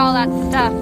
all that stuff.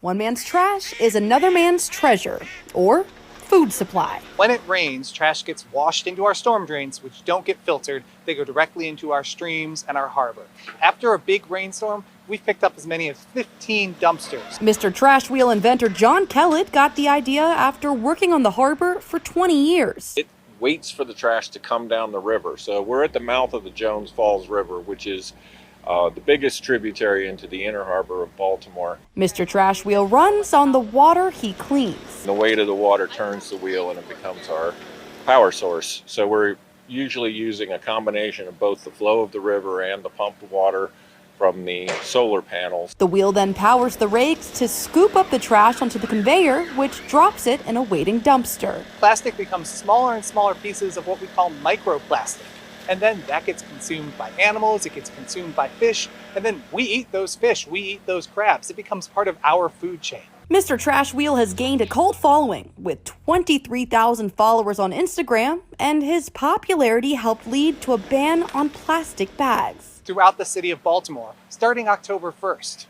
One man's trash is another man's treasure, or food supply. When it rains, trash gets washed into our storm drains, which don't get filtered. They go directly into our streams and our harbor. After a big rainstorm, we've picked up as many as 15 dumpsters. Mr. Trash Wheel inventor John Kellett got the idea after working on the harbor for 20 years. It waits for the trash to come down the river. So we're at the mouth of the Jones Falls River, which is the biggest tributary into the inner harbor of Baltimore. Mr. Trash Wheel runs on the water he cleans. The weight of the water turns the wheel and it becomes our power source. So we're usually using a combination of both the flow of the river and the pumped water from the solar panels. The wheel then powers the rakes to scoop up the trash onto the conveyor, which drops it in a waiting dumpster. Plastic becomes smaller and smaller pieces of what we call microplastic. And then that gets consumed by animals, it gets consumed by fish, and then we eat those fish, we eat those crabs. It becomes part of our food chain. Mr. Trash Wheel has gained a cult following with 23,000 followers on Instagram, and his popularity helped lead to a ban on plastic bags throughout the city of Baltimore, starting October 1st.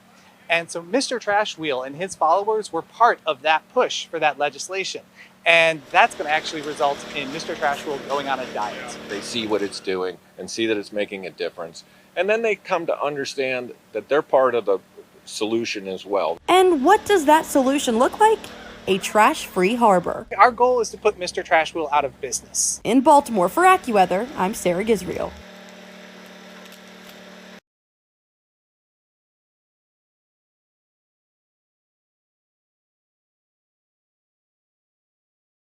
And so Mr. Trash Wheel and his followers were part of that push for that legislation. And that's going to actually result in Mr. Trash Wheel going on a diet. They see what it's doing and see that it's making a difference. And then they come to understand that they're part of the solution as well. And what does that solution look like? A trash-free harbor. Our goal is to put Mr. Trash Wheel out of business. In Baltimore, for AccuWeather, I'm Sarah Gizriel.